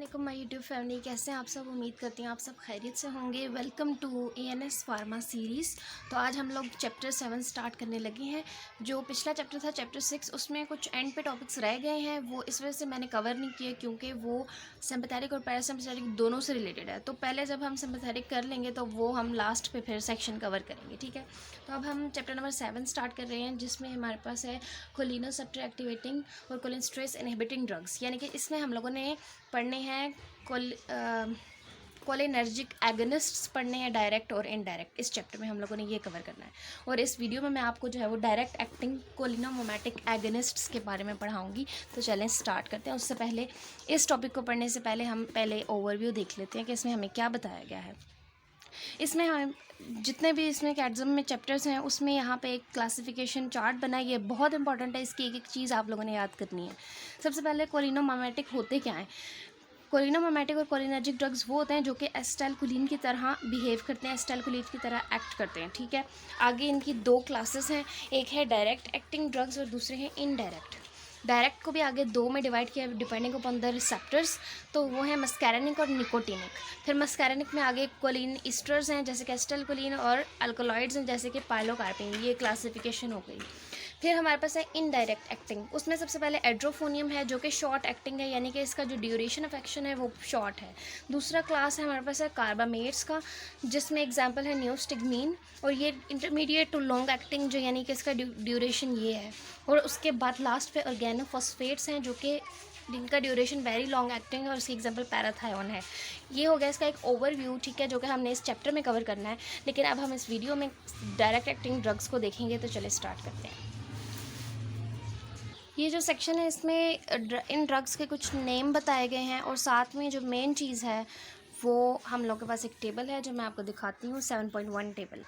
वालेकुम my YouTube family. कैसे हैं आप सब? उम्मीद करती हैं आप सब खैरियत से होंगे। Welcome to ANS pharma series. तो आज हम लोग चैप्टर 7 स्टार्ट करने लगे हैं। जो पिछला चैप्टर था चैप्टर 6, उसमें कुछ एंड पे टॉपिक्स रह गए हैं, वो इस वजह से मैंने कवर नहीं किए क्योंकि वो सिंपैथेटिक और पैरासिम्पैथेटिक दोनों से रिलेटेड है। तो पहले जब हम सिंपैथेटिक कर लेंगे तो वो हम लास्ट पे फिर सेक्शन कवर करेंगे, ठीक है। तो अब हम चैप्टर नंबर 7 स्टार्ट कर रहे हैं, जिसमें हमारे पास है कोलिनोसेप्टर एक्टिवेटिंग और कोलिनस्ट्रेस इनहिबिटिंग ड्रग्स। यानी कि इसमें हम लोगों ने पढ़ने हैं कोलिनर्जिक एगोनिस्ट्स पढ़ने हैं, डायरेक्ट और इनडायरेक्ट। इस चैप्टर में हम लोगों ने ये कवर करना है और इस वीडियो में मैं आपको जो है वो डायरेक्ट एक्टिंग कोलिनोमोमैटिक एगोनिस्ट्स के बारे में पढ़ाऊंगी। तो चलें स्टार्ट करते हैं। उससे पहले इस टॉपिक को पढ़ने से पहले हम पहले ओवरव्यू देख लेते हैं कि इसमें हमें क्या बताया गया है। इसमें हम जितने भी इसमें कैट्ज़म में चैप्टर्स हैं उसमें यहाँ पे एक क्लासिफिकेशन चार्ट बना है। ये बहुत इंपॉर्टेंट है, इसकी एक एक चीज़ आप लोगों ने याद करनी है। सबसे पहले कोलिनोमोमैटिक होते क्या हैं। कोलिनोमैटिक और कोलिनर्जिक ड्रग्स वो होते हैं जो कि एसिटाइलकोलिन की तरह बिहेव करते हैं, एसिटाइलकोलिन की तरह एक्ट करते हैं, ठीक है। आगे इनकी दो क्लासेस हैं, एक है डायरेक्ट एक्टिंग ड्रग्स और दूसरे हैं इनडायरेक्ट। डायरेक्ट को भी आगे दो में डिवाइड किया डिपेंडिंग अपॉन द रिसेप्टर्स। तो वो है मस्कैरेनिक और निकोटिनिक। फिर मस्कैरेनिक में आगे कोलिन ईस्टर्स हैं जैसे कि एसिटाइलकोलिन और अल्कोलॉइड्स हैं जैसे कि पाइलोकार्पिन। ये क्लासिफिकेशन हो गई। फिर हमारे पास है इनडायरेक्ट एक्टिंग। उसमें सबसे पहले एड्रोफोनियम है जो कि शॉर्ट एक्टिंग है, यानी कि इसका जो ड्यूरेशन ऑफ एक्शन है वो शॉर्ट है। दूसरा क्लास है हमारे पास है कार्बामेट्स का, जिसमें एग्जांपल है नियोस्टिग्मीन, और ये इंटरमीडिएट टू लॉन्ग एक्टिंग जो यानी कि इसका ड्यूरेशन ये है। और उसके बाद लास्ट पे ऑर्गेनोफॉस्फेट्स हैं जो कि जिनका ड्यूरेशन वेरी लॉन्ग एक्टिंग है और उसकी एग्जांपल पैराथायोन है। ये हो गया इसका एक ओवरव्यू, ठीक है, जो कि हमने इस चैप्टर में कवर करना है। लेकिन अब हम इस वीडियो में डायरेक्ट एक्टिंग ड्रग्स को देखेंगे। तो चले स्टार्ट करते हैं। ये जो सेक्शन है इसमें इन ड्रग्स के कुछ नेम बताए गए हैं और साथ में जो मेन चीज़ है वो हम लोग के पास एक टेबल है जो मैं आपको दिखाती हूँ, 7.1 टेबल।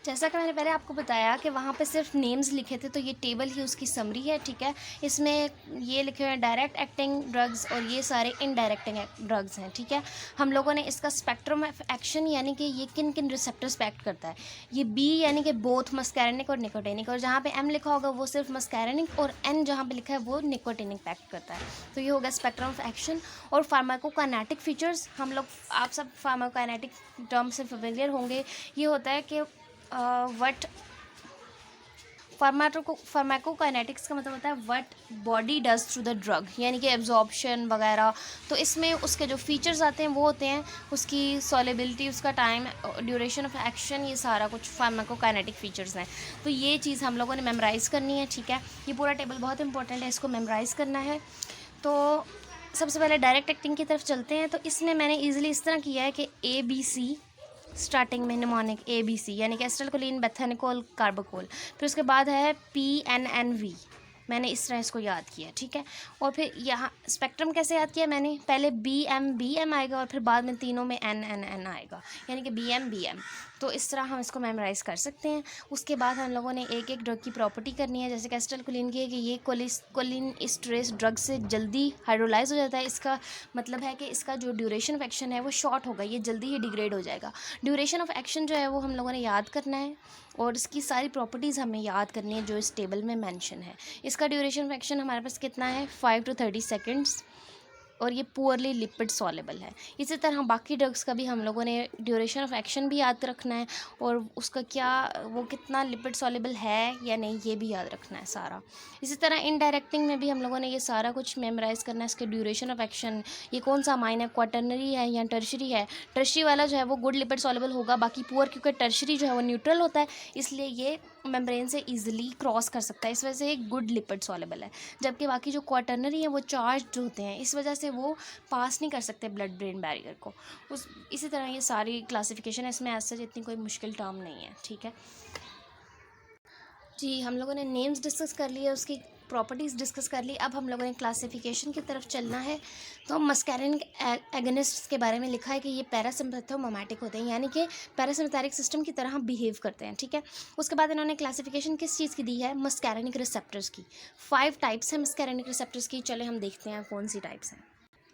जैसा कि मैंने पहले आपको बताया कि वहाँ पे सिर्फ नेम्स लिखे थे, तो ये टेबल ही उसकी समरी है, ठीक है। इसमें ये लिखे हुए हैं डायरेक्ट एक्टिंग ड्रग्स और ये सारे इनडायरेक्टिंग ड्रग्स हैं, ठीक है। हम लोगों ने इसका स्पेक्ट्रम ऑफ एक्शन यानी कि ये किन किन रिसेप्टर्स पे एक्ट करता है। ये बी यानी कि बोथ मस्कैरेनिक और निकोटिनिक, और जहाँ पे एम लिखा होगा वो सिर्फ मस्कैरेनिक, और एन जहाँ पे लिखा है वो निकोटिनिक पे एक्ट करता है। तो ये होगा स्पेक्ट्रम ऑफ एक्शन। और फार्माकोकाइनेटिक फीचर्स, हम लोग आप सब फार्माकोकाइनेटिक टर्म से फेमिलियर होंगे। ये होता है कि वट फार्माकोकाइनेटिक्स का मतलब होता है what body does through the drug, यानी कि एब्जॉर्प्शन वगैरह। तो इसमें उसके जो फीचर्स आते हैं वो होते हैं उसकी सॉलेबिलिटी, उसका टाइम, ड्यूरेशन ऑफ एक्शन, ये सारा कुछ फार्माकोकाइनेटिक फीचर्स हैं। तो ये चीज़ हम लोगों ने मेमोराइज़ करनी है, ठीक है। ये पूरा टेबल बहुत इंपॉर्टेंट है, इसको मेमोराइज़ करना है। तो सबसे पहले डायरेक्ट एक्टिंग की तरफ चलते हैं। तो इसमें मैंने ईजिली इस तरह किया है कि ABC स्टार्टिंग में निमोनिक ABC यानी कि एसिटाइलकोलिन बेथानिकोल कार्बाकोल। फिर उसके बाद है PNNV, मैंने इस तरह इसको याद किया, ठीक है। और फिर यहाँ स्पेक्ट्रम कैसे याद किया मैंने, पहले BM आएगा और फिर बाद में तीनों में NNN आएगा, यानी कि BM। तो इस तरह हम इसको मेमोराइज़ कर सकते हैं। उसके बाद हम लोगों ने एक एक ड्रग की प्रॉपर्टी करनी है। जैसे कि एसिटाइलकोलिन की है कि ये कोलिन इस्टरेस ड्रग से जल्दी हाइड्रोलाइज हो जाता है। इसका मतलब है कि इसका जो ड्यूरेशन ऑफ एक्शन है वो शॉर्ट होगा, ये जल्दी ही डिग्रेड हो जाएगा। ड्यूरेशन ऑफ एक्शन जो है वो हम लोगों ने याद करना है और इसकी सारी प्रॉपर्टीज़ हमें याद करनी है जो इस टेबल में मेंशन है। इसका ड्यूरेशन ऑफ एक्शन हमारे पास कितना है, 5 to 30 सेकेंड्स, और ये पुअरली लिपिड सॉलेबल है। इसी तरह बाकी ड्रग्स का भी हम लोगों ने ड्यूरेशन ऑफ एक्शन भी याद रखना है और उसका क्या वो कितना लिपिड सॉलेबल है या नहीं ये भी याद रखना है सारा। इसी तरह इनडायरेक्टिंग में भी हम लोगों ने ये सारा कुछ मेमोराइज़ करना है, इसके ड्यूरेशन ऑफ एक्शन, ये कौन सा अमाइन है, क्वाटर्नरी है या टर्शरी है। टर्शरी वाला जो है वो गुड लिपिड सॉलेबल होगा, बाकी पुअर, क्योंकि टर्शरी जो है वो न्यूट्रल होता है इसलिए ये मेम्ब्रेन से ईजिली क्रॉस कर सकता है, इस वजह से एक गुड लिपिड सॉलेबल है। जबकि बाकी जो क्वाटर्नरी है वो चार्ज्ड होते हैं, इस वजह से वो पास नहीं कर सकते ब्लड ब्रेन बैरियर को। इसी तरह ये सारी क्लासिफिकेशन है, इसमें ऐसे इतनी कोई मुश्किल टर्म नहीं है, ठीक है जी। हम लोगों ने नेम्स डिस्कस कर लिए, उसकी प्रॉपर्टीज़ डिस्कस कर ली। अब हम लोगों ने क्लासिफिकेशन की तरफ चलना है। तो मस्कैरेनिक एगोनिस्ट्स के बारे में लिखा है कि ये पैरासिम्पैथोमोमैटिक होते हैं, यानी कि पैरासिम्पैथेटिक सिस्टम की तरह बिहेव करते हैं, ठीक है। उसके बाद इन्होंने क्लासिफिकेशन किस चीज़ की दी है, मस्कैरेनिक रिसेप्टर्स की। 5 टाइप्स हैं मस्कैरेनिक रिसेप्टर्स की। चले हम देखते हैं कौन सी टाइप्स हैं।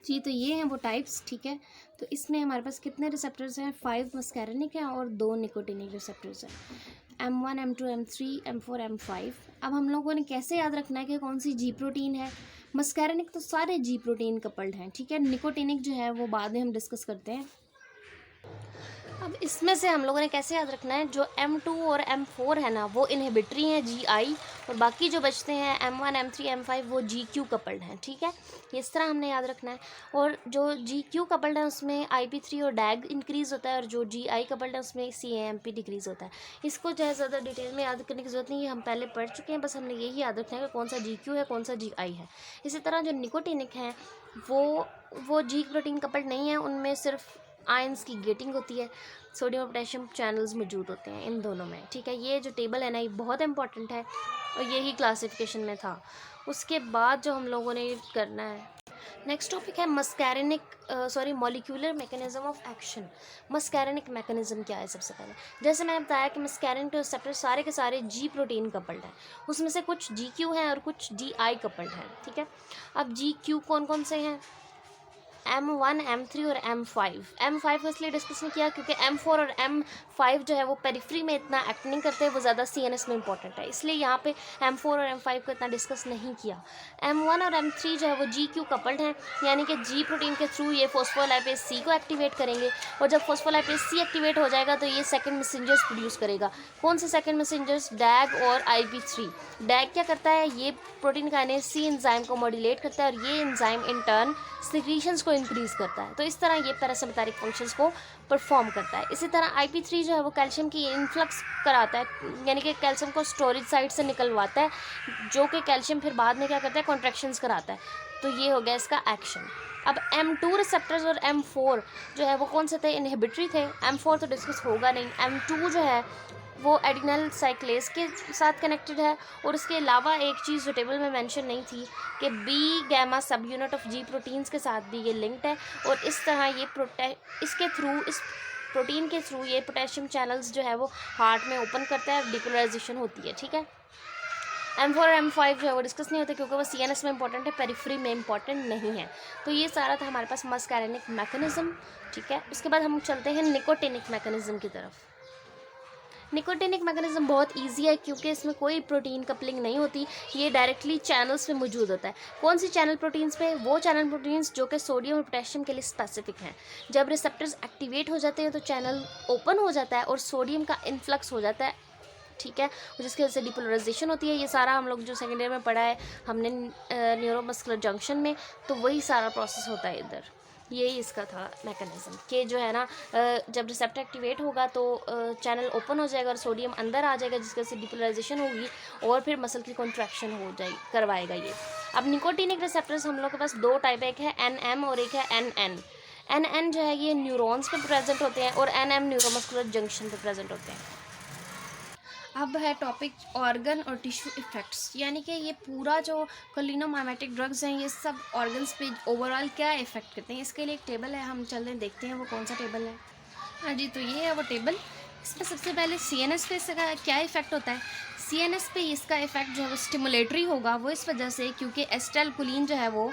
जी, तो ये हैं वो टाइप्स, ठीक है। तो इसमें हमारे पास कितने रिसेप्टर्स हैं, 5 मस्कैरिनिक हैं और 2 निकोटिनिक रिसेप्टर्स हैं, M1 M2 M3 M4 M5। अब हम लोगों ने कैसे याद रखना है कि कौन सी जी प्रोटीन है। मस्कैरिनिक तो सारे जी प्रोटीन कपल्ड हैं, ठीक है। निकोटिनिक जो है वो बाद में हम डिस्कस करते हैं। अब इसमें से हम लोगों ने कैसे याद रखना है, जो M2 और M4 है ना वो इनहिबिटरी हैं GI, और बाकी जो बचते हैं M1 M3 M5 वो GQ कपल्ड हैं, ठीक है। इस तरह हमने याद रखना है। और जो GQ कपल्ड है उसमें IP3 और डैग इंक्रीज़ होता है, और जो GI कपल्ड है उसमें CAMP डिक्रीज़ होता है। इसको जो है ज़्यादा डिटेल में याद करने की ज़रूरत नहीं है, हम पहले पढ़ चुके हैं, बस हमने यही याद रखना है कि कौन सा GQ है कौन सा GI है। इसी तरह जो निकोटिनिक हैं वो जी प्रोटीन कपल्ड नहीं है, उनमें सिर्फ आयंस की गेटिंग होती है, सोडियम और पोटेशियम चैनल्स मौजूद होते हैं इन दोनों में, ठीक है। ये जो टेबल है ना ये बहुत इंपॉर्टेंट है और यही क्लासिफिकेशन में था। उसके बाद जो हम लोगों ने करना है, नेक्स्ट टॉपिक है molecular mechanism of action. Muscarinic mechanism क्या है, सबसे पहले जैसे मैंने बताया कि मस्कैरिनिक रिसेप्टर सारे के सारे जी प्रोटीन कपल्ड हैं, उसमें से कुछ GQ हैं और कुछ GI कपल्ड हैं, ठीक है। अब GQ कौन कौन से हैं, M1 M3 और M5 को इसलिए डिस्कस नहीं किया क्योंकि M4 और M5 जो है वो पेरिफ्री में इतना एक्ट नहीं करते, वो ज़्यादा CNS में इंपॉर्टेंट है, इसलिए यहाँ पे M4 और M5 को इतना डिस्कस नहीं किया। M1 और M3 जो है वो GQ कपल्ड हैं, यानी कि G प्रोटीन के थ्रू ये फोस्फोलाइपेज C को एक्टिवेट करेंगे, और जब फोस्फोलाइपेज C एक्टिवेट हो जाएगा तो ये सेकेंड मैसेंजर्स प्रोड्यूस करेगा। कौन से सेकेंड मैसेंजर्स, डैग और IP3। डैग क्या करता है, ये प्रोटीन काइनेज C एंजाइम को मॉड्यूलेट करता है, और ये एंजाइम इन टर्न सिक्रीशंस को इंक्रीज़ करता है, तो इस तरह ये पैरासिम्पैथेटिक फंक्शंस को परफॉर्म करता है। इसी तरह IP3 जो है वो कैल्शियम की इन्फ्लक्स कराता है, यानी कि कैल्शियम को स्टोरेज साइट से निकलवाता है, जो कि कैल्शियम फिर बाद में क्या करता है, कॉन्ट्रैक्शंस कराता है, तो ये हो गया इसका एक्शन। अब M2 रिसेप्टर्स और M4 जो है वो कौन से थे, इनहिबिटरी थे। M4 तो डिस्कस होगा नहीं। M2 जो है वो एडिनल साइक्लेज के साथ कनेक्टेड है, और उसके अलावा एक चीज़ जो टेबल में मेंशन नहीं थी कि B gamma subunit of G proteins के साथ भी ये लिंक्ड है, और इस तरह ये इस प्रोटीन के थ्रू ये पोटेशियम चैनल्स जो है वो हार्ट में ओपन करता है, डिपोलराइजेशन होती है, ठीक है। M4 और M5 जो है वो डिस्कस नहीं होते क्योंकि वो CNS में इंपॉर्टेंट है, पेरिफ्री में इंपॉर्टेंट नहीं है। तो ये सारा था हमारे पास मस्कैरिनिक मैकेनिज्म, ठीक है। उसके बाद हम चलते हैं निकोटिनिक मैकेनिज्म की तरफ। निकोटिनिक मैकेनिज्म बहुत इजी है क्योंकि इसमें कोई प्रोटीन कपलिंग नहीं होती, ये डायरेक्टली चैनल्स पे मौजूद होता है। कौन सी चैनल प्रोटीन्स पे, वो चैनल प्रोटीन्स जो कि सोडियम और पोटेशियम के लिए स्पेसिफिक हैं। जब रिसेप्टर्स एक्टिवेट हो जाते हैं तो चैनल ओपन हो जाता है और सोडियम का इन्फ्लक्स हो जाता है, ठीक है, जिसकी वजह से डिपोलराइजेशन होती है। ये सारा हम लोग जो सेकेंड ईयर में पढ़ा है हमने न्यूरोमस्कुलर जंक्शन में, तो वही सारा प्रोसेस होता है इधर। यही इसका था मैकेनिज्म कि जो है ना जब रिसेप्टर एक्टिवेट होगा तो चैनल ओपन हो जाएगा और सोडियम अंदर आ जाएगा, जिसकी वजह से डिपोलराइजेशन होगी और फिर मसल की कॉन्ट्रैक्शन हो जाएगी, करवाएगा ये। अब निकोटिनिक रिसेप्टर्स हम लोग के पास दो टाइप है, एक है NM और एक है NN। NN जो है ये न्यूरॉन्स पे प्रेजेंट होते हैं और NM न्यूरोमस्कुलर जंक्शन पे प्रेजेंट होते हैं। अब है टॉपिक ऑर्गन और टिश्यू इफ़ेक्ट्स, यानी कि ये पूरा जो कोलिनोमाइमेटिक ड्रग्स हैं ये सब ऑर्गन्स पे ओवरऑल क्या इफ़ेक्ट करते हैं, इसके लिए एक टेबल है, हम चलते हैं देखते हैं वो कौन सा टेबल है। हाँ जी, तो ये है वो टेबल। इसमें सबसे पहले CNS पे इसका क्या इफ़ेक्ट होता है। CNS पे इसका इफ़ेक्ट जो है वो स्टिमुलेटरी होगा, वो इस वजह से क्योंकि एसिटाइलकोलिन जो है वो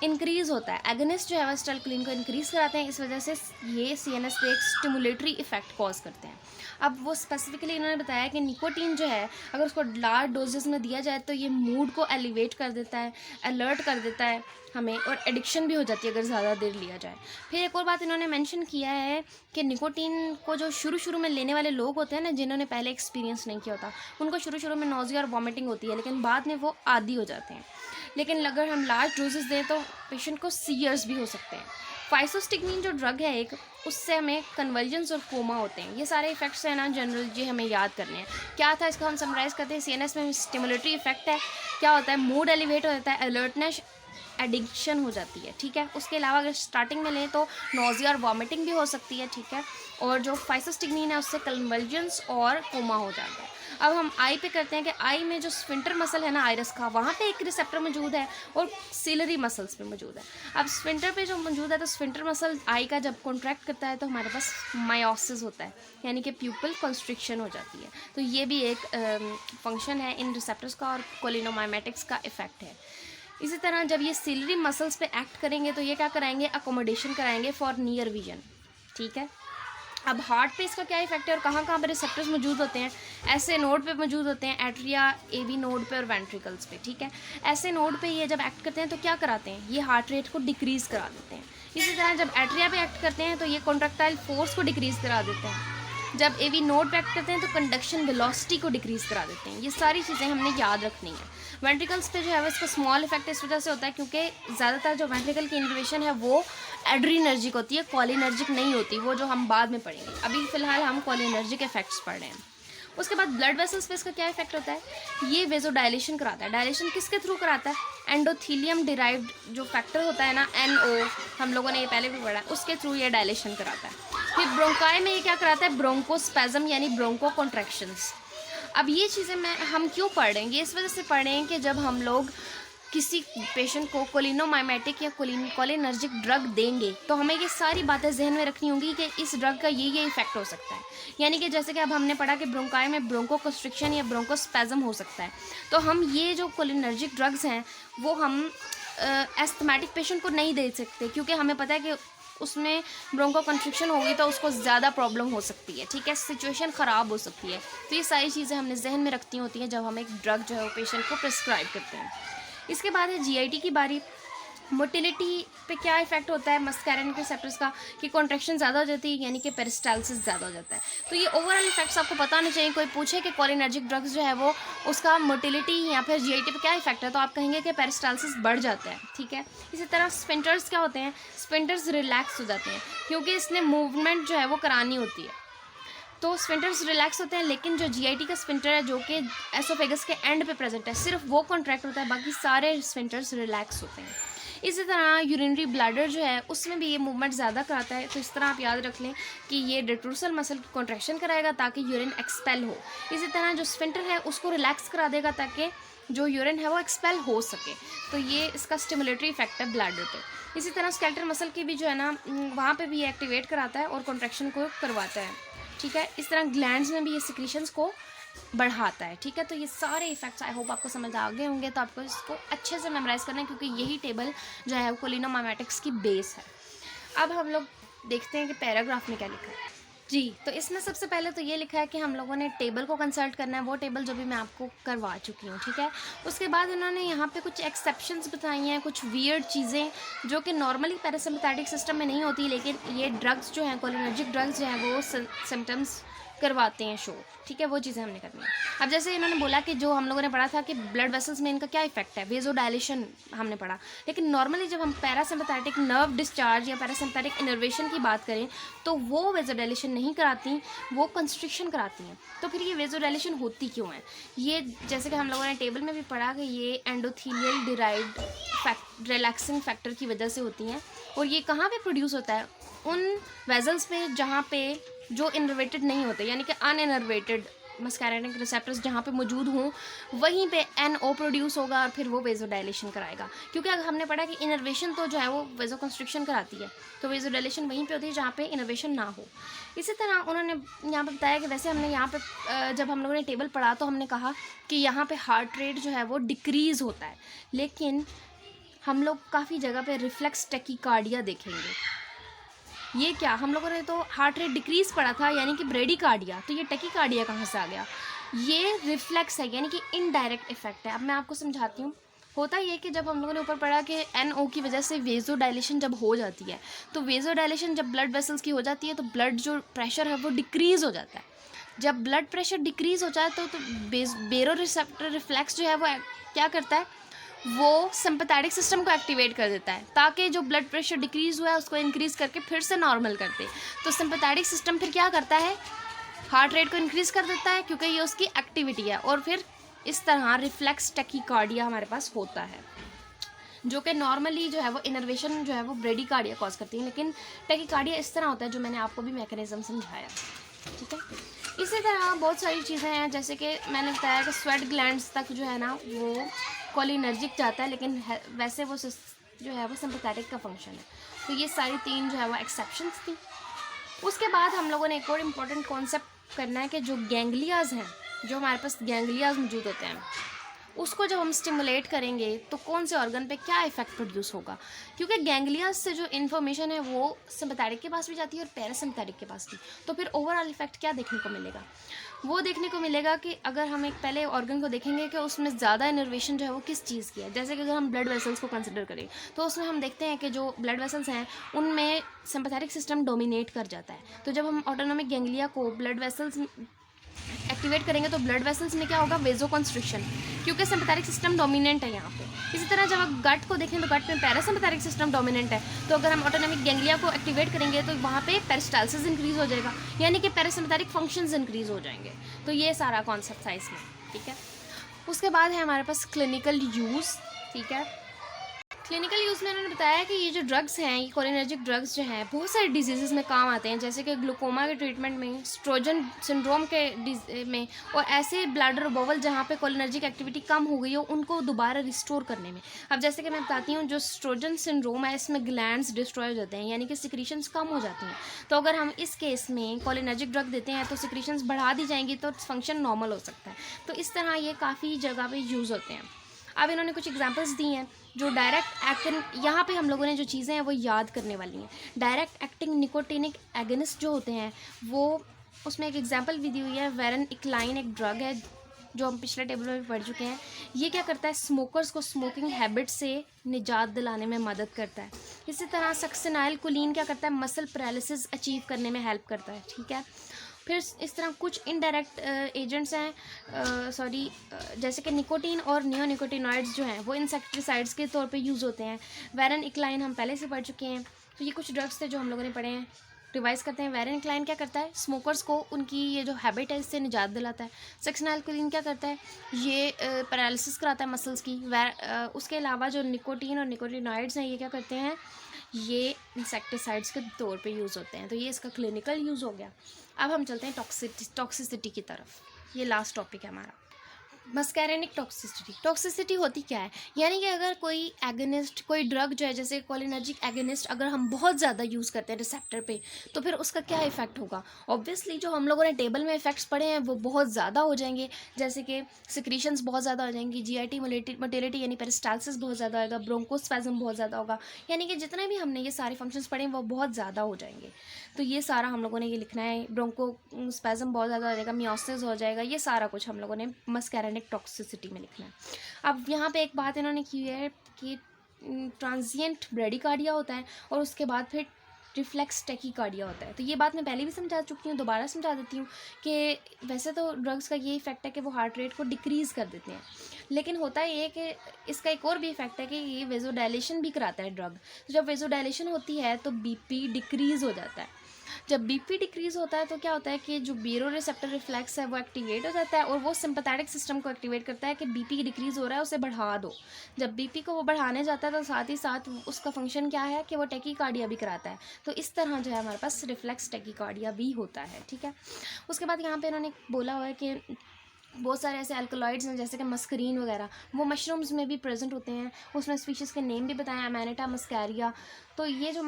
इंक्रीज़ होता है, एगोनिस्ट जो है वो एसिटाइलकोलिन को इंक्रीज़ कराते हैं, इस वजह से ये CNS पे एक स्टिमुलेटरी इफ़ेक्ट कॉज करते हैं। अब वो स्पेसिफिकली इन्होंने बताया कि निकोटीन जो है अगर उसको लार्ज डोजेस में दिया जाए तो ये मूड को एलिवेट कर देता है, अलर्ट कर देता है हमें, और एडिक्शन भी हो जाती है अगर ज़्यादा देर लिया जाए। फिर एक और बात इन्होंने मेंशन किया है कि निकोटीन को जो शुरू में लेने वाले लोग होते हैं ना, जिन्होंने पहले एक्सपीरियंस नहीं किया होता, उनको शुरू में नोज़िया और वॉमिटिंग होती है, लेकिन बाद में वो आदी हो जाते हैं। लेकिन अगर हम लार्ज डोजेस दें तो पेशेंट को सीवियर्स भी हो सकते हैं। फाइसोस्टिग्मीन जो ड्रग है एक, उससे हमें कन्वर्जन्स और कोमा होते हैं। ये सारे इफेक्ट्स हैं ना जनरल, ये हमें याद करने हैं। क्या था इसको हम समराइज़ करते हैं, CNS में स्टिमुलेटरी इफेक्ट है, क्या होता है, मूड एलिवेट हो जाता है, अलर्टनेस, एडिक्शन हो जाती है, ठीक है। उसके अलावा अगर स्टार्टिंग में लें तो नोज़िया और वॉमिटिंग भी हो सकती है, ठीक है। और जो फाइसोस्टिग्मीन है उससे कन्वर्जन्स और कोमा हो जाता है। अब हम आई पे करते हैं कि आई में जो स्फिंटर मसल है ना आइरस का, वहाँ पे एक रिसेप्टर मौजूद है और सिलरी मसल्स पे मौजूद है। अब स्फिंटर पे जो मौजूद है तो स्फिंटर मसल आई का जब कॉन्ट्रैक्ट करता है तो हमारे पास मायोसिस होता है, यानी कि प्यूपल कंस्ट्रिक्शन हो जाती है। तो ये भी एक फंक्शन है इन रिसेप्टर्स का और कोलिनोमाइमेटिक्स का इफेक्ट है। इसी तरह जब ये सिलरी मसल्स पे एक्ट करेंगे तो ये क्या कराएंगे, अकोमोडेशन कराएंगे फॉर नियर विजन, ठीक है। अब हार्ट पे इसका क्या इफेक्ट है और कहाँ कहाँ पर रिसेप्टर्स मौजूद होते हैं, ऐसे नोड पे मौजूद होते हैं, एट्रिया, एवी नोड पे और वेंट्रिकल्स पे, ठीक है। ऐसे नोड पे ये जब एक्ट करते हैं तो क्या कराते हैं, ये हार्ट रेट को डिक्रीज़ करा देते हैं। इसी तरह जब एट्रिया पे एक्ट करते हैं तो ये कॉन्ट्रैक्टाइल फोर्स को डिक्रीज़ करा देते हैं। जब एवी नोड पे एक्ट करते हैं तो कंडक्शन वेलोसिटी को डिक्रीज़ करा देते हैं। ये सारी चीज़ें हमने याद रखनी है। वेंट्रिकल्स पे जो है वो इसका स्मॉल इफेक्ट इस वजह से होता है क्योंकि ज़्यादातर जो वेंट्रिकल की इनर्वेशन है वो एड्रीनर्जिक होती है, कॉलिनर्जिक नहीं होती, वो जो हम बाद में पढ़ेंगे। अभी फ़िलहाल हम कॉलिनर्जिक इफेक्ट्स पढ़ रहे हैं। उसके बाद ब्लड वेसल्स पे इसका क्या इफेक्ट होता है, ये वेजोडाइलेशन कराता है। डायलेशन किसके थ्रू कराता है, एंडोथीलियम डिराइव्ड जो फैक्टर होता है ना, NO, हम लोगों ने ये पहले भी पढ़ा है, उसके थ्रू ये डायलेशन कराता है। फिर ब्रोंकाई में ये क्या कराता है, ब्रोंकोस्पैज्म यानी ब्रोंको कॉन्ट्रैक्शंस। अब ये चीज़ें हम क्यों पढ़ रहे हैं, ये इस वजह से पढ़ रहे हैं कि जब हम लोग किसी पेशेंट को कोलिनोमाइमेटिक या कोलिनर्जिक ड्रग देंगे तो हमें ये सारी बातें जहन में रखनी होंगी कि इस ड्रग का ये इफेक्ट हो सकता है। यानी कि जैसे कि अब हमने पढ़ा कि ब्रोंकाई में ब्रोंको कंस्ट्रिक्शन या ब्रोंकोस्पैज्म हो सकता है, तो हम ये जो कोलिनर्जिक ड्रग्स हैं वो हम एस्थमेटिक पेशेंट को नहीं दे सकते क्योंकि हमें पता है कि उसमें ब्रोंको कंस्ट्रिक्शन होगी तो उसको ज़्यादा प्रॉब्लम हो सकती है, ठीक है, सिचुएशन ख़राब हो सकती है। तो ये सारी चीज़ें हमने जहन में रखती होती हैं जब हम एक ड्रग जो है वो पेशेंट को प्रिस्क्राइब करते हैं। इसके बाद है GIT की बारी। मोटिलिटी पे क्या इफेक्ट होता है मस्कैरिनिक रिसेप्टर्स का, कि कॉन्ट्रैक्शन ज़्यादा हो जाती है यानी कि पेरिस्टाल्सिस ज़्यादा हो जाता है। तो ये ओवरऑल इफेक्ट्स आपको पता होना चाहिए। कोई पूछे कि कोलिनर्जिक ड्रग्स जो है वो उसका मोटिलिटी या फिर GIT पे क्या इफेक्ट है तो आप कहेंगे कि पेरिस्टाल्सिस बढ़ जाता है, ठीक है। इसी तरह स्फिंक्टर्स क्या होते हैं, स्फिंक्टर्स रिलैक्स हो जाते हैं क्योंकि इसने मूवमेंट जो है वो करानी होती है, तो स्फिंक्टर्स रिलैक्स होते हैं। लेकिन जो GIT का स्फिंक्टर है जो कि एसोफेगस के एंड पे प्रेजेंट है, सिर्फ वो कॉन्ट्रैक्ट होता है, बाकी सारे स्फिंक्टर्स रिलैक्स होते हैं। इसी तरह यूरिनरी ब्लैडर जो है उसमें भी ये मूवमेंट ज़्यादा कराता है, तो इस तरह आप याद रख लें कि ये डिट्रूसल मसल की कॉन्ट्रैक्शन कराएगा ताकि यूरिन एक्सपेल हो। इसी तरह जो स्फिंक्टर है उसको रिलैक्स करा देगा ताकि जो यूरिन है वो एक्सपेल हो सके, तो ये इसका स्टिमुलेटरी इफेक्ट है ब्लैडर पे। इसी तरह स्केलेटल मसल की भी जो है ना वहाँ पे भी ये एक्टिवेट कराता है और कॉन्ट्रैक्शन को करवाता है, ठीक है। इस तरह ग्लैंड्स में भी ये सिक्रीशंस को बढ़ाता है, ठीक है। तो ये सारे इफेक्ट्स आई होप आपको समझ आ गए होंगे, तो आपको इसको अच्छे से मेमोराइज़ करना है क्योंकि यही टेबल जो है कोलिनोमाइमेटिक्स की बेस है। अब हम लोग देखते हैं कि पैराग्राफ में क्या लिखा है जी। तो इसमें सबसे पहले तो ये लिखा है कि हम लोगों ने टेबल को कंसल्ट करना है, वो टेबल जो भी मैं आपको करवा चुकी हूँ, ठीक है। उसके बाद उन्होंने यहाँ पे कुछ एक्सेप्शंस बताई हैं, कुछ वियर्ड चीज़ें जो कि नॉर्मली पैरासिम्पैथेटिक सिस्टम में नहीं होती, लेकिन ये ड्रग्स जो हैं कोलिनर्जिक ड्रग्स जो हैं वो सिम्टम्स करवाते हैं शो, ठीक है, वो चीज़ें हमने करनी है। अब जैसे इन्होंने बोला कि जो हम लोगों ने पढ़ा था कि ब्लड वेसल्स में इनका क्या इफेक्ट है, वेजोडाइलेशन हमने पढ़ा, लेकिन नॉर्मली जब हम पैरासिम्पैथेटिक नर्व डिस्चार्ज या पैरासिम्पैथेटिक इनर्वेशन की बात करें तो वो वेजोडाइलेशन नहीं कराती, वो कंस्ट्रिक्शन कराती हैं। तो फिर ये वेजोडाइलेशन होती क्यों है, ये जैसे कि हम लोगों ने टेबल में भी पढ़ा कि ये एंडोथीलियल डिराइव्ड रिलैक्सिंग फैक्टर की वजह से होती हैं। और ये कहाँ पे प्रोड्यूस होता है, उन वेजल्स पे जहाँ पे जो इनर्वेटेड नहीं होते, यानी कि अनइनर्वेटेड मस्कैरिनिक रिसेप्टर्स जहाँ पे मौजूद हों वहीं पे NO प्रोड्यूस होगा और फिर वो वेजोडाइलेशन कराएगा। क्योंकि अगर हमने पढ़ा कि इनर्वेशन तो जो है वो वेजो कंस्ट्रिक्शन कराती है, तो वेजोडाइलेशन वहीं पे होती है जहाँ पे इनर्वेशन ना हो। इसी तरह उन्होंने यहाँ पे बताया कि वैसे हमने यहाँ पे जब हम लोगों ने टेबल पढ़ा तो हमने कहा कि यहाँ पे हार्ट रेट जो है वो डिक्रीज़ होता है, लेकिन हम लोग काफ़ी जगह पे रिफ्लेक्स टैकीकार्डिया देखेंगे। ये क्या, हम लोगों ने तो हार्ट रेट डिक्रीज़ पढ़ा था यानी कि ब्रेडिकार्डिया, तो ये टैकीकार्डिया कहाँ से आ गया, ये रिफ्लेक्स है यानी कि इनडायरेक्ट इफेक्ट है। अब मैं आपको समझाती हूँ। होता ये कि जब हम लोगों ने ऊपर पढ़ा कि NO की वजह से वेजोडाइलेशन जब हो जाती है, तो वेजोडाइलेशन जब ब्लड वेसल्स की हो जाती है तो ब्लड जो प्रेशर है वो डिक्रीज़ हो जाता है। जब ब्लड प्रेशर डिक्रीज़ हो जाए तो बेरो रिसेप्टर रिफ्लेक्स जो है वो क्या करता है, वो सिंपैथेटिक सिस्टम को एक्टिवेट कर देता है ताकि जो ब्लड प्रेशर डिक्रीज़ हुआ है उसको इंक्रीज़ करके फिर से नॉर्मल कर दे। तो सिंपैथेटिक सिस्टम फिर क्या करता है, हार्ट रेट को इंक्रीज़ कर देता है क्योंकि ये उसकी एक्टिविटी है, और फिर इस तरह रिफ्लेक्स टैकीकार्डिया हमारे पास होता है, जो कि नॉर्मली जो है वो इनर्वेशन जो है वो ब्रेडिकार्डिया कॉज करती है, लेकिन टैकीकार्डिया इस तरह होता है जो मैंने आपको भी मैकेनिज्म समझाया, ठीक है। इसी तरह बहुत सारी चीज़ें हैं, जैसे कि मैंने बताया कि स्वेट ग्लैंड्स तक जो है ना वो कोलिनर्जिक जाता है, लेकिन वैसे वो जो है वो सिंपैथेटिक का फंक्शन है। तो ये सारी तीन जो है वो एक्सेप्शंस थी। उसके बाद हम लोगों ने एक और इम्पॉर्टेंट कॉन्सेप्ट करना है कि जो गैंग्लियाज हैं, जो हमारे पास गैंग्लियाज मौजूद होते हैं उसको जब हम स्टिमुलेट करेंगे तो कौन से ऑर्गन पे क्या इफेक्ट प्रोड्यूस होगा, क्योंकि गैंग्लिया से जो इन्फॉर्मेशन है वो सिम्पैथेटिक के पास भी जाती है और पैरासिम्पैथेटिक के पास भी। तो फिर ओवरऑल इफेक्ट क्या देखने को मिलेगा, वो देखने को मिलेगा कि अगर हम एक पहले ऑर्गन को देखेंगे कि उसमें ज़्यादा इनर्वेशन जो है वो किस चीज़ की है। जैसे कि अगर हम ब्लड वेसल्स को कंसिडर करें तो उसमें हम देखते हैं कि जो ब्लड वेसल्स हैं उनमें सिम्पैथेटिक सिस्टम डोमिनेट कर जाता है। तो जब हम ऑटोनोमिक गैंग्लिया को ब्लड वेसल्स एक्टिवेट करेंगे तो ब्लड वेसल्स में क्या होगा, वेजोकंस्ट्रिक्शन, क्योंकि सिम्पैथेटिक सिस्टम डोमिनेंट है यहाँ पे। इसी तरह जब आप गट को देखें तो गट में पैरासिम्पैथेटिक सिस्टम डोमिनेंट है, तो अगर हम ऑटोनोमिक गैंग्लिया को एक्टिवेट करेंगे तो वहाँ पे पेरिस्टाल्सिस इंक्रीज हो जाएगा, यानी कि पैरासिम्पैथेटिक फंक्शंस इंक्रीज हो जाएंगे। तो ये सारा कॉन्सेप्ट था इसमें, ठीक है। उसके बाद है हमारे पास क्लिनिकल यूज़, ठीक है। क्लिनिकल यूज़ में उन्होंने बताया कि ये जो ड्रग्स हैं, ये कोलिनर्जिक ड्रग्स जो हैं बहुत सारे डिजीज़ में काम आते हैं, जैसे कि ग्लूकोमा के ट्रीटमेंट में, स्ट्रोजन सिंड्रोम के में, और ऐसे ब्लैडर बॉवल जहाँ पे कोलिनर्जिक एक्टिविटी कम हो गई हो उनको दोबारा रिस्टोर करने में। अब जैसे कि मैं बताती हूँ, जो स्ट्रोजन सिंड्रोम है इसमें ग्लैंड्स डिस्ट्रॉय हो जाते हैं, यानी कि सिक्रीशंस कम हो जाती हैं। तो अगर हम इस केस में कोलिनर्जिक ड्रग देते हैं तो सिक्रीशंस बढ़ा दी जाएंगी, तो फंक्शन नॉर्मल हो सकता है। तो इस तरह ये काफ़ी जगह पे यूज़ होते हैं। अब इन्होंने कुछ एग्जांपल्स दी हैं जो डायरेक्ट एक्टिंग, यहाँ पे हम लोगों ने जो चीज़ें हैं वो याद करने वाली हैं। डायरेक्ट एक्टिंग निकोटिनिक एगनिस्ट जो होते हैं वो, उसमें एक एग्जांपल भी दी हुई है, वेरन इक्लाइन एक ड्रग है जो हम पिछले टेबल में भी पढ़ चुके हैं। ये क्या करता है, स्मोकर्स को स्मोकिंग हैबिट से निजात दिलाने में मदद करता है। इसी तरह सक्सिनाइल कोलिन क्या करता है, मसल पैरालिसिस अचीव करने में हेल्प करता है, ठीक है। फिर इस तरह कुछ इनडायरेक्ट एजेंट्स हैं, जैसे कि निकोटीन और नियोनिकोटिनॉइड्स जो हैं वो इंसेक्टिसाइड्स के तौर पे यूज़ होते हैं। वेरन इक्लाइन हम पहले से पढ़ चुके हैं। तो ये कुछ ड्रग्स थे जो हम लोगों ने पढ़े हैं, रिवाइज करते हैं। वेरन इक्लाइन क्या करता है, स्मोकर्स को उनकी ये जो हैबिट है इससे निजात दिलाता है। सक्सिनाइलकोलिन क्या करता है, ये पैरालिसिस कराता है मसल्स की। उसके अलावा जो निकोटीन और निकोटिनॉइड्स हैं ये क्या करते हैं, ये इंसेक्टिसाइड्स के तौर पे यूज़ होते हैं। तो ये इसका क्लिनिकल यूज़ हो गया। अब हम चलते हैं टॉक्सिसिटी की तरफ। ये लास्ट टॉपिक है हमारा, मस्कैरेनिक टॉक्सिसिटी। टॉक्सिसिटी होती क्या है, यानी कि अगर कोई एगनिस्ट, कोई ड्रग जो है जैसे कोलिनर्जिक एगनिस्ट अगर हम बहुत ज़्यादा यूज़ करते हैं रिसेप्टर पे, तो फिर उसका क्या इफेक्ट होगा। ऑब्वियसली जो हम लोगों ने टेबल में इफेक्ट्स पढ़े हैं वो बहुत ज़्यादा हो जाएंगे, जैसे कि सिक्रीशंस बहुत ज़्यादा हो जाएंगी, जीआईटी मोटिलिटी यानी पेरिस्टाल्सिस बहुत ज़्यादा होगा, ब्रोंकोस्पैज्म बहुत ज़्यादा होगा, यानी कि जितने भी हमने ये सारे फंक्शंस पढ़े हैं वो बहुत ज़्यादा हो जाएंगे। तो ये सारा हम लोगों ने ये लिखना है, ब्रोंकोस्पैज्म बहुत ज़्यादा हो जाएगा, मियोसिस हो जाएगा, ये सारा कुछ हम लोगों ने मस्कैरेनिक टॉक्सिसिटी में लिखना है। अब यहाँ पे एक बात इन्होंने की है कि ट्रांजिएंट ब्रेडिकार्डिया होता है और उसके बाद फिर रिफ्लेक्स टैकीकार्डिया होता है। तो ये बात मैं पहले भी समझा चुकी हूँ, दोबारा समझा देती हूँ कि वैसे तो ड्रग्स का ये इफेक्ट है कि वो हार्ट रेट को डिक्रीज़ कर देते हैं, लेकिन होता है ये कि इसका एक और भी इफेक्ट है कि ये वेजोडाइलेशन भी कराता है ड्रग। तो जब वेजोडाइलेशन होती है तो बीपी डिक्रीज़ हो जाता है। जब बीपी डिक्रीज़ होता है तो क्या होता है कि जो बेरो रिसेप्टर रिफ्लेक्स है वो एक्टिवेट हो जाता है और वो सिंपैथेटिक सिस्टम को एक्टिवेट करता है कि बीपी डिक्रीज़ हो रहा है उसे बढ़ा दो। जब बीपी को वो बढ़ाने जाता है तो साथ ही साथ उसका फंक्शन क्या है कि वो टैकीकार्डिया भी कराता है। तो इस तरह जो है हमारे पास रिफ्लेक्स टैकीकार्डिया भी होता है, ठीक है। उसके बाद यहाँ पे इन्होंने बोला हुआ है कि बहुत सारे ऐसे अल्कलॉइड्स हैं जैसे कि मस्करीन वगैरह, वो मशरूम्स में भी प्रेजेंट होते हैं। उसमें स्पीशीज़ के नेम भी बताएं, अमेनिटा मस्कैरिया। तो ये जो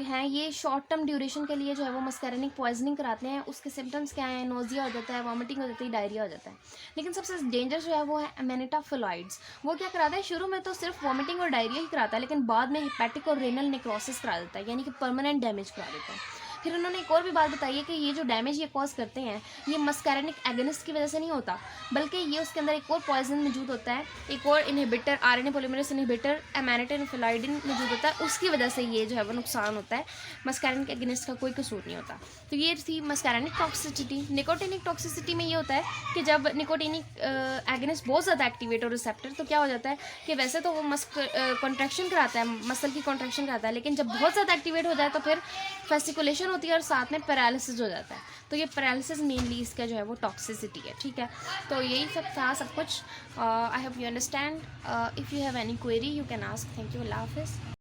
हैं ये शॉर्ट टर्म ड्यूरेशन के लिए जो है वो मस्कैरेनिक पॉइजनिंग कराते हैं। उसके सिम्टम्स क्या हैं, नोजिया हो जाता है, वॉमिटिंग हो जाती है, डायरिया हो जाता है। लेकिन सबसे डेंजर जो है वो है अमेनिटा फेलॉइड्स। वो क्या कराता है, शुरू में तो सिर्फ वॉमिटिंग और डायरिया ही कराता है, लेकिन बाद में हिपैटिक और रेनल नेक्रोसिस करा देता है, यानी कि परमानेंट डैमेज करा देता है। फिर उन्होंने एक और भी बात बताई है कि ये जो डैमेज ये कॉज करते हैं ये मस्कैरेनिक एगनिस्ट की वजह से नहीं होता, बल्कि ये उसके अंदर एक और पॉइजन मौजूद होता है, एक और इनहिबिटर, आरएनए पॉलीमरेज इनहिबिटर अमेनिटिन फेलॉइडिन मौजूद होता है, उसकी वजह से ये जो है वो नुकसान होता है। मस्कैरेनिक एगनिस्ट का कोई कसूर नहीं होता। तो ये थी मस्कैरेनिक टॉक्सिसिटी। निकोटिनिक टॉक्सिसिटी में ये होता है कि जब निकोटिनिक एगनिस्ट बहुत ज़्यादा एक्टिवेट हो रिसेप्टर, तो क्या हो जाता है कि वैसे तो वो कॉन्ट्रैक्शन कराता है, मसल की कॉन्ट्रैक्शन कराता है, लेकिन जब बहुत ज़्यादा एक्टिवेट हो जाए तो फिर फेसिकुलेशन होती है और साथ में पैरालिसिस हो जाता है। तो ये पैरालिसिस मेनली इसका जो है वो टॉक्सिसिटी है, ठीक है। तो यही सब था सब कुछ। I hope you understand. If you have any query you can ask. Thank you. अल्लाह हाफिज़।